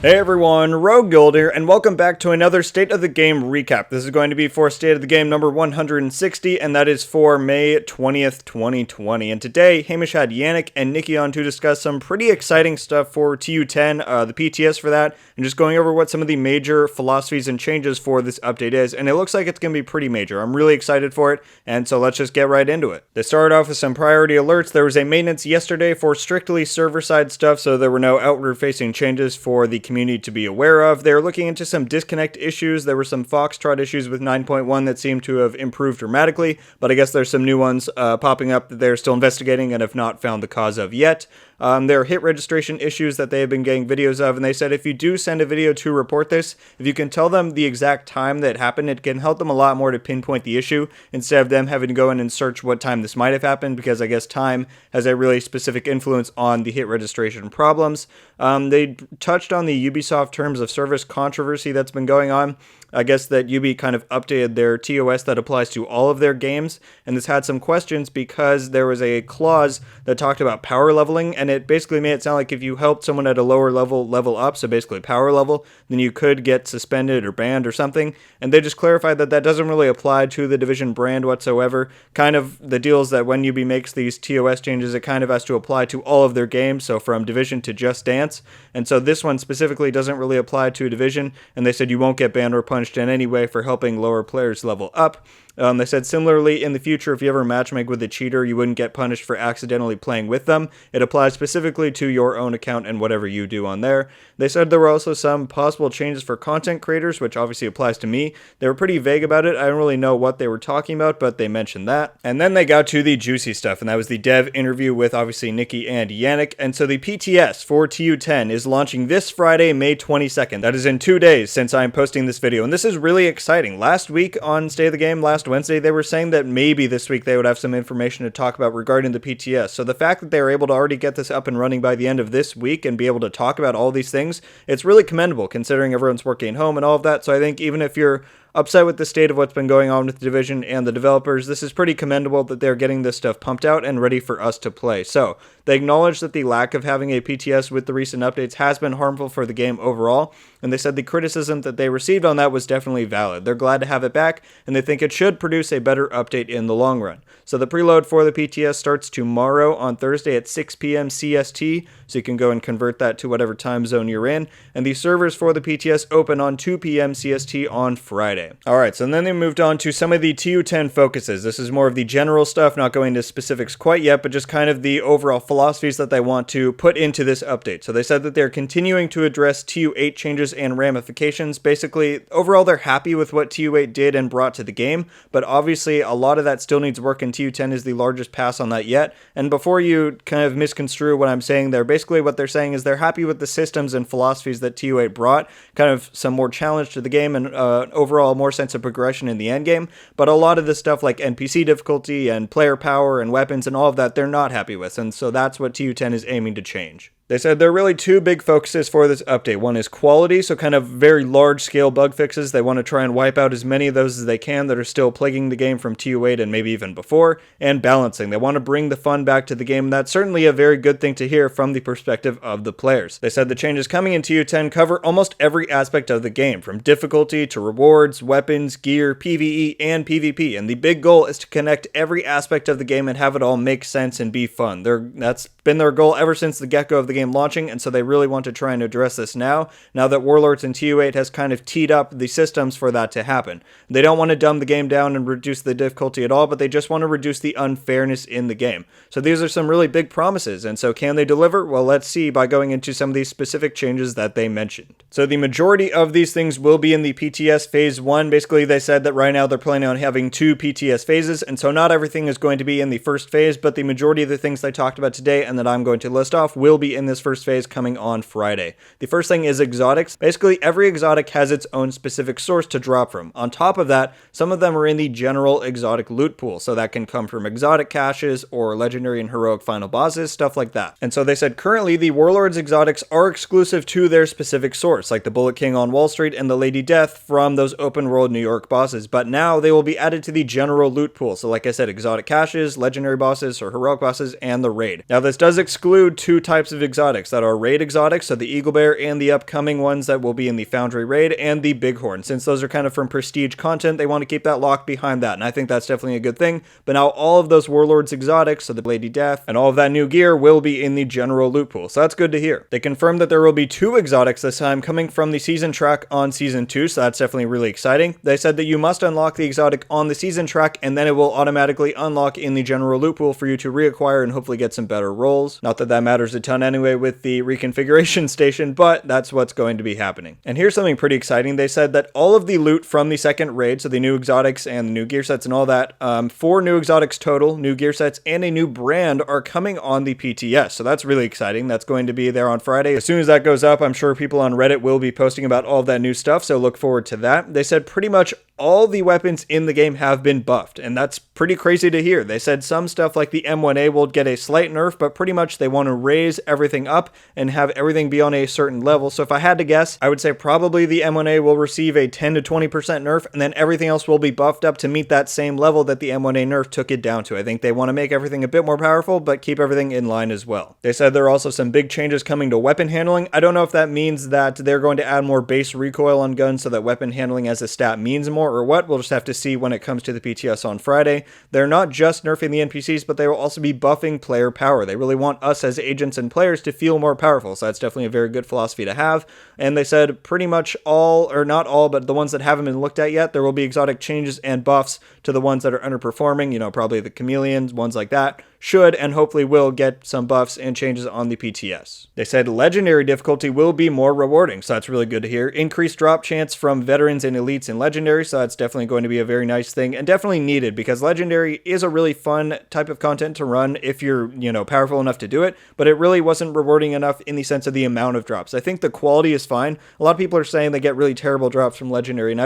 Hey everyone, RogueGold here, and welcome back to another State of the Game recap. This is going to be for State of the Game number 160, and that is for May 20th, 2020. And today, Hamish had Yannick and Nikki on to discuss some pretty exciting stuff for TU10, the PTS for that, and just going over what some of the major philosophies and changes for this update is. And it looks like it's going to be pretty major. I'm really excited for it, and so let's just get right into it. They started off with some priority alerts. There was a maintenance yesterday for strictly server-side stuff, so there were no outward-facing changes for the community to be aware of. They're looking into some disconnect issues. There were some Foxtrot issues with 9.1 that seem to have improved dramatically, but I guess there's some new ones popping up that they're still investigating and have not found the cause of yet. There are hit registration issues that they have been getting videos of, and they said if you do send a video to report this, if you can tell them the exact time that happened, it can help them a lot more to pinpoint the issue instead of them having to go in and search what time this might have happened, because I guess time has a really specific influence on the hit registration problems. They touched on the Ubisoft terms of service controversy that's been going on. I guess that Ubi kind of updated their TOS that applies to all of their games, and this had some questions because there was a clause that talked about power leveling, and it basically made it sound like if you helped someone at a lower level up, so basically power level, then you could get suspended or banned or something, and they just clarified that that doesn't really apply to the Division brand whatsoever. Kind of the deal is that when Ubi makes these TOS changes, it kind of has to apply to all of their games, so from Division to Just Dance, and so this one specifically doesn't really apply to Division, and they said you won't get banned or punished in any way for helping lower players level up. They said similarly, in the future, if you ever matchmake with a cheater, you wouldn't get punished for accidentally playing with them. It applies specifically to your own account and whatever you do on there. They said there were also some possible changes for content creators, which obviously applies to me. They were pretty vague about it. I don't really know what they were talking about, but they mentioned that. And then they got to the juicy stuff, and that was the dev interview with obviously Nikki and Yannick. And so the PTS for TU10 is launching this Friday, May 22nd. That is in 2 days since I'm posting this video, and this is really exciting. Last week on State of the Game, last Wednesday, they were saying that maybe this week they would have some information to talk about regarding the PTS. So the fact that they were able to already get this up and running by the end of this week and be able to talk about all these things, it's really commendable considering everyone's working home and all of that. So I think even if you're upset with the state of what's been going on with the Division and the developers, this is pretty commendable that they're getting this stuff pumped out and ready for us to play. So they acknowledge that the lack of having a PTS with the recent updates has been harmful for the game overall, and they said the criticism that they received on that was definitely valid. They're glad to have it back, and they think it should produce a better update in the long run. So the preload for the PTS starts tomorrow on Thursday at 6 p.m. CST, so you can go and convert that to whatever time zone you're in, and the servers for the PTS open on 2 p.m. CST on Friday. Alright, so then they moved on to some of the TU10 focuses. This is more of the general stuff, not going into specifics quite yet, but just kind of the overall philosophies that they want to put into this update. So they said that they're continuing to address TU8 changes and ramifications. Basically, overall they're happy with what TU8 did and brought to the game, but obviously a lot of that still needs work, and TU10 is the largest pass on that yet. And before you kind of misconstrue what I'm saying there, basically what they're saying is they're happy with the systems and philosophies that TU8 brought, kind of some more challenge to the game and overall more sense of progression in the end game, but a lot of the stuff like NPC difficulty and player power and weapons and all of that they're not happy with, and so that's what TU10 is aiming to change. They said there are really two big focuses for this update. One is quality, so kind of very large-scale bug fixes. They want to try and wipe out as many of those as they can that are still plaguing the game from TU8 and maybe even before. And balancing. They want to bring the fun back to the game, and that's certainly a very good thing to hear from the perspective of the players. They said the changes coming in TU10 cover almost every aspect of the game, from difficulty to rewards, weapons, gear, PvE, and PvP. And the big goal is to connect every aspect of the game and have it all make sense and be fun. That's been their goal ever since the get-go of the game launching, and so they really want to try and address this now that Warlords and TU8 has kind of teed up the systems for that to happen. They don't want to dumb the game down and reduce the difficulty at all, but they just want to reduce the unfairness in the game. So these are some really big promises, and so can they deliver? Well, let's see by going into some of these specific changes that they mentioned. So the majority of these things will be in the PTS Phase 1. Basically, they said that right now they're planning on having 2 PTS phases, and so not everything is going to be in the first phase, but the majority of the things they talked about today and that I'm going to list off will be in this first phase coming on Friday. The first thing is exotics. Basically, every exotic has its own specific source to drop from. On top of that, some of them are in the general exotic loot pool, so that can come from exotic caches or legendary and heroic final bosses, stuff like that. And so they said currently the Warlords exotics are exclusive to their specific source, like the Bullet King on Wall Street and the Lady Death from those open world New York bosses, but now they will be added to the general loot pool. So like I said, exotic caches, legendary bosses or heroic bosses, and the raid. Now this does exclude two types of exotics that are raid exotics, so the Eagle Bear and the upcoming ones that will be in the Foundry raid, and the Bighorn. Since those are kind of from prestige content, they want to keep that locked behind that, and I think that's definitely a good thing. But now all of those Warlords exotics, so the Lady Death, and all of that new gear will be in the general loot pool, so that's good to hear. They confirmed that there will be two exotics this time coming from the season track on season 2, so that's definitely really exciting. They said that you must unlock the exotic on the season track, and then it will automatically unlock in the general loot pool for you to reacquire and hopefully get some better rolls. Not that that matters a ton anyway with the reconfiguration station, but that's what's going to be happening. And here's something pretty exciting. They said that all of the loot from the second raid, so the new exotics and the new gear sets and all that, 4 new exotics total, new gear sets, and a new brand are coming on the PTS. So that's really exciting. That's going to be there on Friday. As soon as that goes up, I'm sure people on Reddit will be posting about all of that new stuff, so look forward to that. They said pretty much all the weapons in the game have been buffed, and that's pretty crazy to hear. They said some stuff like the M1A will get a slight nerf, but pretty much they want to raise everything up and have everything be on a certain level. So if I had to guess, I would say probably the M1A will receive a 10 to 20% nerf, and then everything else will be buffed up to meet that same level that the M1A nerf took it down to. I think they want to make everything a bit more powerful, but keep everything in line as well. They said there are also some big changes coming to weapon handling. I don't know if that means that they're going to add more base recoil on guns so that weapon handling as a stat means more or what. We'll just have to see when it comes to the PTS on Friday. They're not just nerfing the NPCs, but they will also be buffing player power. They really want us as agents and players to feel more powerful, so that's definitely a very good philosophy to have. And they said pretty much all, or not all, but the ones that haven't been looked at yet, there will be exotic changes and buffs to the ones that are underperforming, you know, probably the chameleons, ones like that, should and hopefully will get some buffs and changes on the PTS. They said legendary difficulty will be more rewarding, so that's really good to hear. Increased drop chance from veterans and elites in legendary, so that's definitely going to be a very nice thing and definitely needed because legendary is a really fun type of content to run if you're, you know, powerful enough to do it, but it really wasn't rewarding enough in the sense of the amount of drops. I think the quality is fine. A lot of people are saying they get really terrible drops from legendary, and I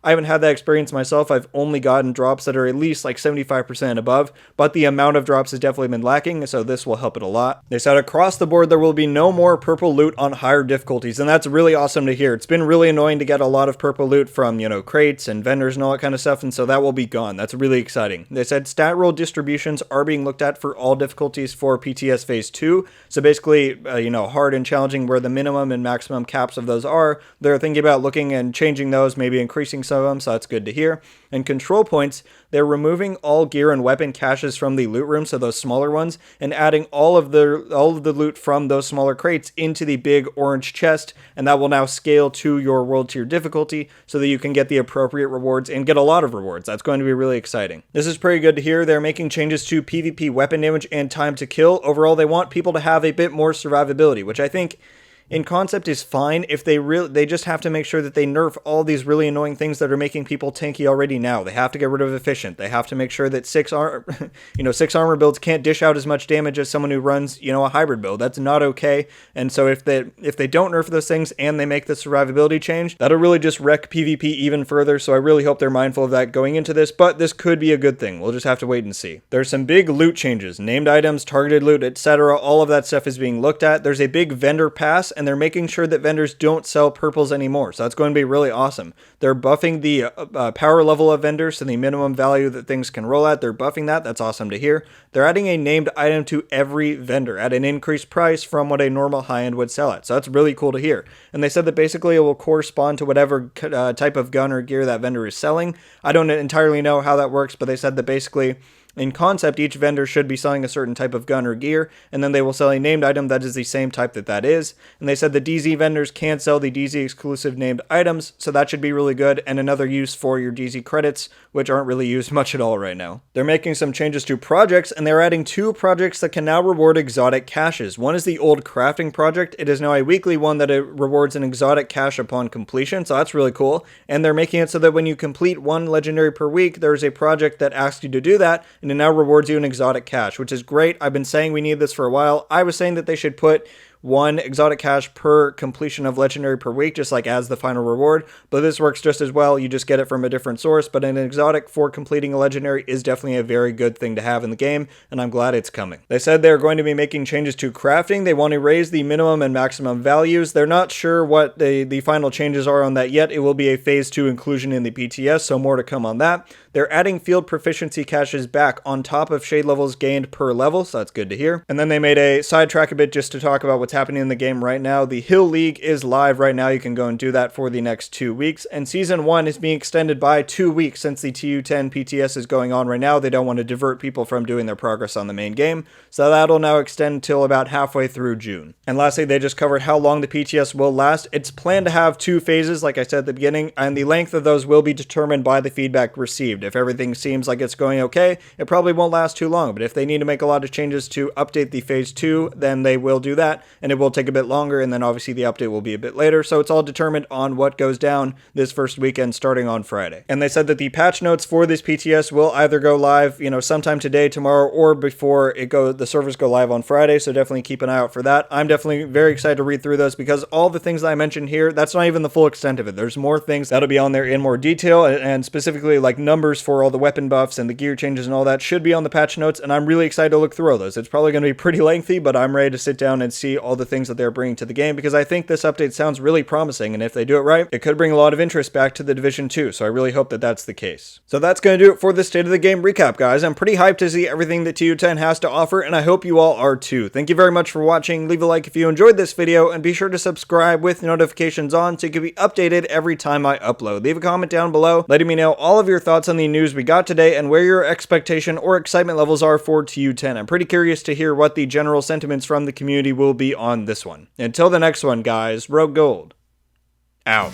haven't had that experience myself. I've only gotten drops that are at least like 75% above, but the amount of drops has definitely been lacking, so this will help it a lot. They said across the board there will be no more purple loot on higher difficulties, and that's really awesome to hear. It's been really annoying to get a lot of purple loot from, you know, crates and vendors and all that kind of stuff, and so that will be gone. That's really exciting. They said stat roll distributions are being looked at for all difficulties for PTS Phase 2, so basically, you know, hard and challenging where the minimum and maximum caps of those are. They're thinking about looking and changing those, maybe increasing some of them, so that's good to hear. And control points, they're removing all gear and weapon caches from the loot room, so those smaller ones, and adding all of the loot from those smaller crates into the big orange chest, and that will now scale to your world tier difficulty so that you can get the appropriate rewards and get a lot of rewards. That's going to be really exciting. This is pretty good to hear. They're making changes to PvP weapon damage and time to kill. Overall, they want people to have a bit more survivability, which I think in concept is fine. If they just have to make sure that they nerf all these really annoying things that are making people tanky already now. They have to get rid of efficient. They have to make sure that 6 armor builds can't dish out as much damage as someone who runs, you know, a hybrid build. That's not okay. And so if they don't nerf those things and they make the survivability change, that'll really just wreck PvP even further. So I really hope they're mindful of that going into this, but this could be a good thing. We'll just have to wait and see. There's some big loot changes, named items, targeted loot, etc. All of that stuff is being looked at. There's a big vendor pass, and they're making sure that vendors don't sell purples anymore. So that's going to be really awesome. They're buffing the power level of vendors, so the minimum value that things can roll at. They're buffing that. That's awesome to hear. They're adding a named item to every vendor at an increased price from what a normal high-end would sell at. So that's really cool to hear. And they said that basically it will correspond to whatever type of gun or gear that vendor is selling. I don't entirely know how that works, but they said that basically in concept, each vendor should be selling a certain type of gun or gear, and then they will sell a named item that is the same type that is. And they said the DZ vendors can't sell the DZ exclusive named items, so that should be really good, and another use for your DZ credits, which aren't really used much at all right now. They're making some changes to projects, and they're adding 2 projects that can now reward exotic caches. One is the old crafting project. It is now a weekly one that it rewards an exotic cache upon completion, so that's really cool. And they're making it so that when you complete 1 legendary per week, there's a project that asks you to do that, and it now rewards you an exotic cache, which is great. I've been saying we need this for a while. I was saying that they should put 1 exotic cash per completion of legendary per week, just like as the final reward, but this works just as well. You just get it from a different source, but an exotic for completing a legendary is definitely a very good thing to have in the game, and I'm glad it's coming. They said they're going to be making changes to crafting. They want to raise the minimum and maximum values. They're not sure what the final changes are on that yet. It will be a phase 2 inclusion in the PTS, so more to come on that. They're adding field proficiency caches back on top of shade levels gained per level, so that's good to hear. And then they made a sidetrack a bit just to talk about what's happening in the game right now. The Hill League is live right now. You can go and do that for the next 2 weeks. And Season 1 is being extended by 2 weeks since the TU10 PTS is going on right now. They don't want to divert people from doing their progress on the main game. So that'll now extend till about halfway through June. And lastly, they just covered how long the PTS will last. It's planned to have 2 phases, like I said at the beginning, and the length of those will be determined by the feedback received. If everything seems like it's going okay, it probably won't last too long. But if they need to make a lot of changes to update the phase 2, then they will do that, and it will take a bit longer, and then obviously the update will be a bit later. So it's all determined on what goes down this first weekend starting on Friday. And they said that the patch notes for this PTS will either go live, sometime today, tomorrow, or before the servers go live on Friday. So definitely keep an eye out for that. I'm definitely very excited to read through those because all the things that I mentioned here, that's not even the full extent of it. There's more things that'll be on there in more detail, and specifically like numbers for all the weapon buffs and the gear changes and all that should be on the patch notes, and I'm really excited to look through all those. It's probably going to be pretty lengthy, but I'm ready to sit down and see all the things that they're bringing to the game because I think this update sounds really promising, and if they do it right, it could bring a lot of interest back to the Division 2, so I really hope that that's the case. So that's going to do it for the State of the Game recap, guys. I'm pretty hyped to see everything that TU10 has to offer, and I hope you all are too. Thank you very much for watching. Leave a like if you enjoyed this video, and be sure to subscribe with notifications on so you can be updated every time I upload. Leave a comment down below letting me know all of your thoughts on the news we got today and where your expectation or excitement levels are for TU10. I'm pretty curious to hear what the general sentiments from the community will be on this one. Until the next one, guys, RogueGold out.